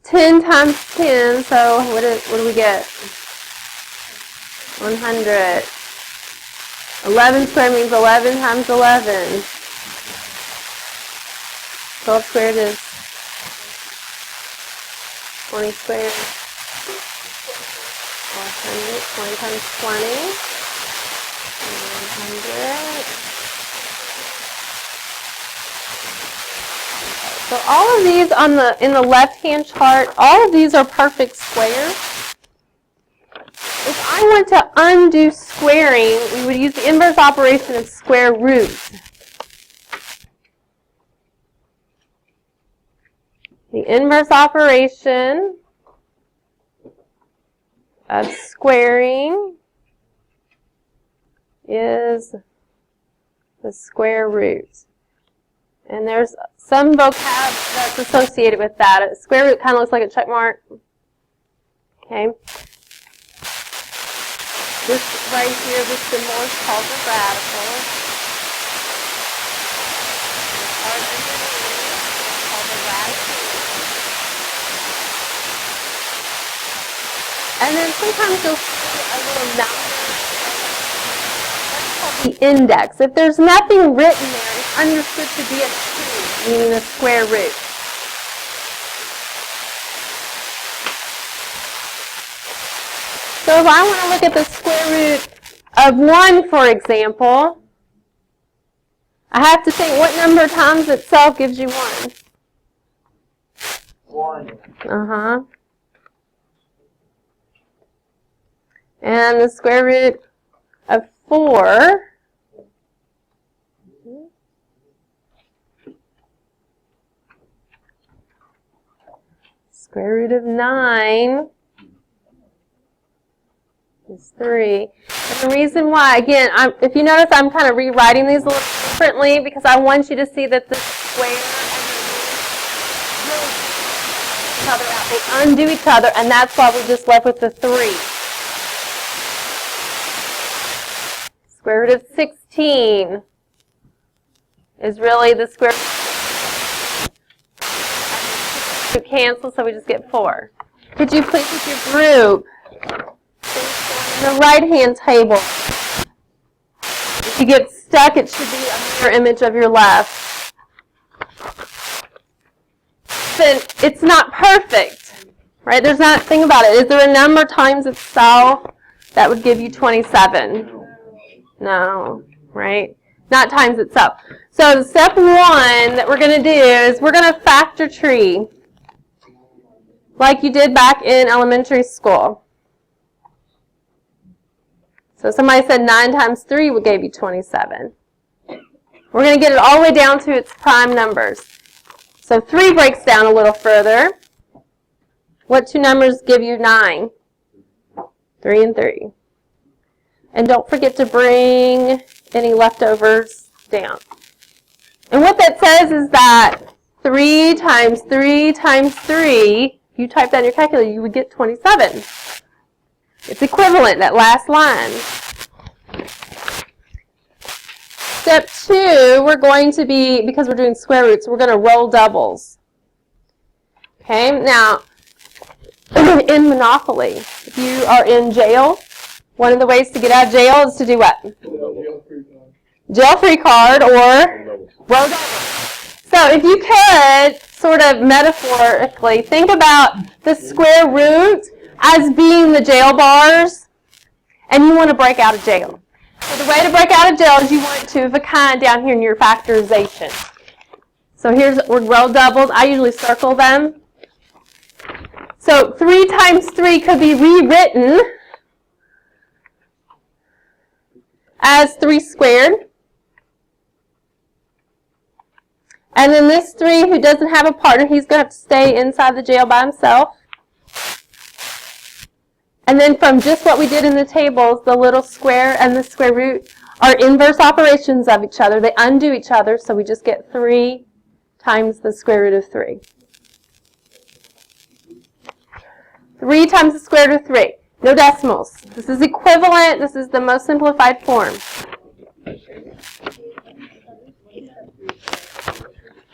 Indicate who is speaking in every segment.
Speaker 1: 10 times 10, so what do we get? 100. 11 squared means 11 times 11. 12 squared is 20 squared. 100, 20 times 20. 100. So all of these in the left-hand chart, all of these are perfect squares. If I want to undo squaring, we would use the inverse operation of square root. The inverse operation of squaring is the square root. And there's some vocab that's associated with that. A square root kind of looks like a check mark. Okay. This right here, this symbol is called the radical. The part underneath is called the radical. And then sometimes you'll see a little number. That's called the index. If there's nothing written there, it's understood to be a 2, meaning a square root. So if I want to look at the square root of 1, for example, I have to think what number times itself gives you 1?
Speaker 2: 1.
Speaker 1: Uh-huh. And the square root of 4 square root of 9 is 3. And the reason why, again, if you notice, I'm kind of rewriting these a little differently because I want you to see that the square and the root they undo each other, and that's why we're just left with the 3. Square root of 16 is really the square root cancel, so we just get 4. Could you please, with your group, in the right-hand table, if you get stuck, it should be a mirror image of your left. But it's not perfect, right? There's not, think about it. Is there a number times itself that would give you 27? No, right? Not times itself. So step 1 that we're going to do is we're going to factor tree like you did back in elementary school. So somebody said 9 times 3 would give you 27. We're going to get it all the way down to its prime numbers. So 3 breaks down a little further. What 2 numbers give you 9? 3 and 3. And don't forget to bring any leftovers down. And what that says is that 3 times 3 times 3, if you type that in your calculator, you would get 27. It's equivalent, that last line. Step 2, we're going to be, because we're doing square roots, we're going to roll doubles. Okay, now, in Monopoly, if you are in jail, one of the ways to get out of jail is to do what? Jail-free card or roll doubles. So if you could, sort of metaphorically, think about the square root as being the jail bars, and you want to break out of jail. So the way to break out of jail is you want 2 of a kind down here in your factorization. So here's, we're roll doubles. I usually circle them. So 3 times 3 could be rewritten as 3 squared. And then this 3 who doesn't have a partner, he's going to have to stay inside the jail by himself. And then from just what we did in the tables, the little square and the square root are inverse operations of each other. They undo each other, so we just get 3 times the square root of 3. 3 times the square root of 3. No decimals. This is equivalent. This is the most simplified form.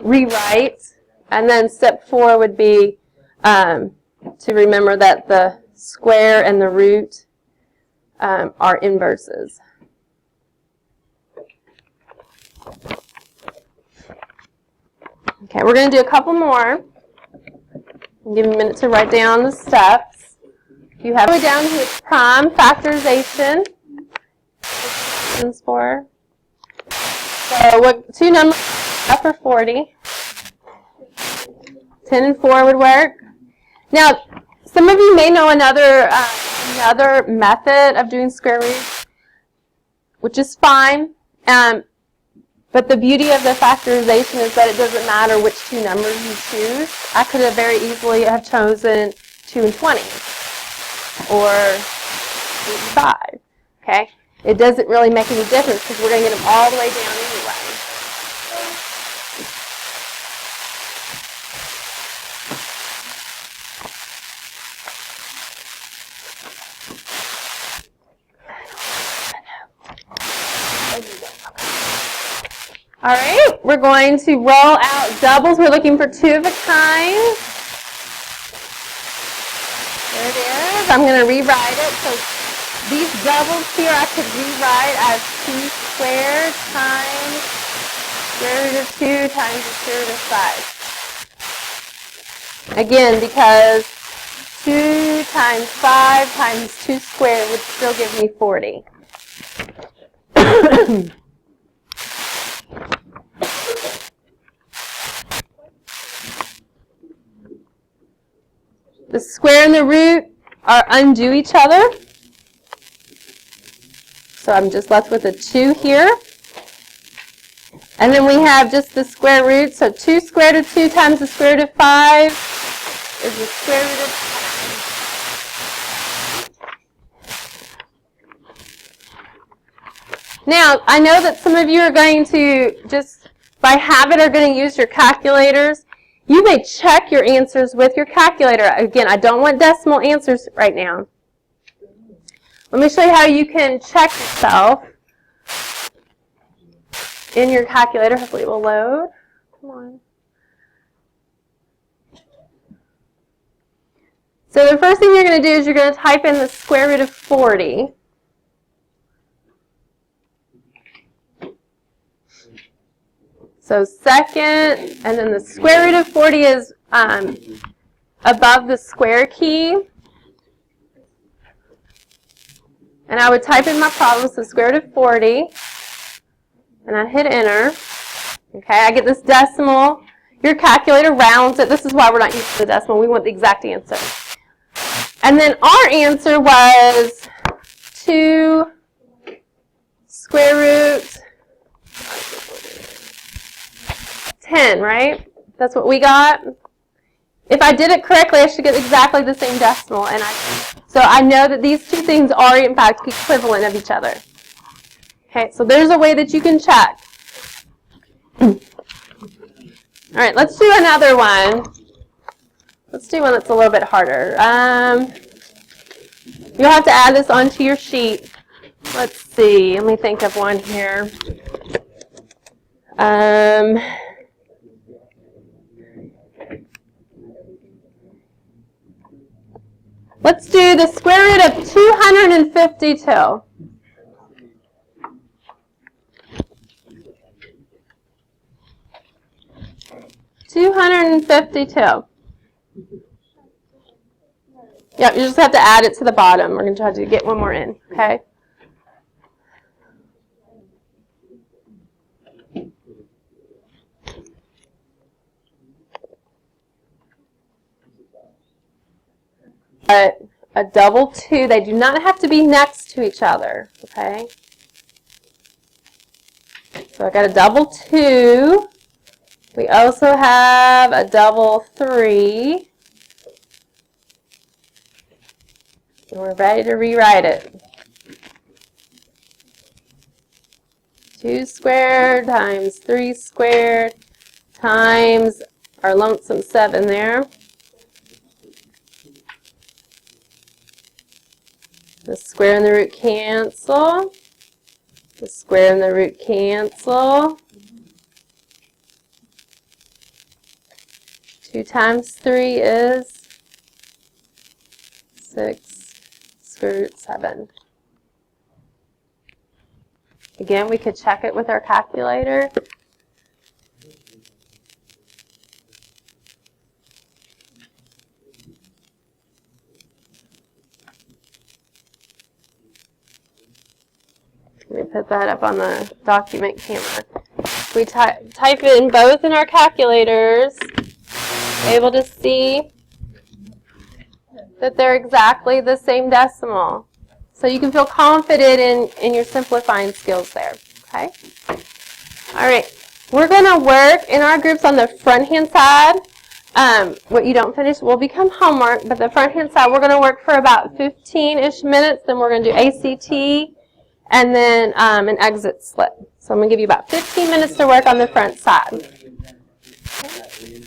Speaker 1: rewrite. And then step 4 would be to remember that the square and the root are inverses. Okay, we're going to do a couple more. I'll give you a minute to write down the steps. You have to go down to its prime factorization. For. So what two numbers are 40? 10 and 4 would work. Now, some of you may know another method of doing square roots, which is fine. But the beauty of the factorization is that it doesn't matter which two numbers you choose. I could have very easily have chosen 2 and 20 or 8 and 5. Okay? It doesn't really make any difference because we're going to get them all the way down anyway. All right, we're going to roll out doubles. We're looking for 2 of a kind. There it is. I'm going to rewrite it. So these doubles here I could rewrite as 2 squared times square root of 2 times the square root of 5. Again, because 2 times 5 times 2 squared would still give me 40. The square and the root are undo each other. So I'm just left with a 2 here. And then we have just the square root. So 2 squared of 2 times the square root of 5 is the square root of 10. Now, I know that some of you are going to just, by habit, are going to use your calculators. You may check your answers with your calculator. Again, I don't want decimal answers right now. Let me show you how you can check yourself in your calculator. Hopefully it will load. Come on. So the first thing you're going to do is you're going to type in the square root of 40. So second, and then the square root of 40 is above the square key. And I would type in my problem, so square root of 40, and I hit enter. Okay, I get this decimal. Your calculator rounds it. This is why we're not using the decimal. We want the exact answer. And then our answer was 2 square root 10, right? That's what we got. If I did it correctly, I should get exactly the same decimal. So I know that these two things are, in fact, equivalent of each other. Okay, so there's a way that you can check. All right, let's do another one. Let's do one that's a little bit harder. You'll have to add this onto your sheet. Let's see. Let me think of one here. Let's do the square root of 252. Yep, you just have to add it to the bottom. We're going to try to get one more in, okay? A double 2, they do not have to be next to each other, okay? So I got a double 2. We also have a double 3. And we're ready to rewrite it. 2 squared times 3 squared times our lonesome 7 there. The square and the root cancel. The square and the root cancel. 2 times 3 is 6 square root 7. Again, we could check it with our calculator. Let me put that up on the document camera. We type in both in our calculators, able to see that they're exactly the same decimal. So you can feel confident in your simplifying skills there. Okay? All right. We're going to work in our groups on the front-hand side. What you don't finish will become homework, but the front-hand side, we're going to work for about 15-ish minutes. Then we're going to do ACT and then an exit slip. So I'm going to give you about 15 minutes to work on the front side. Okay.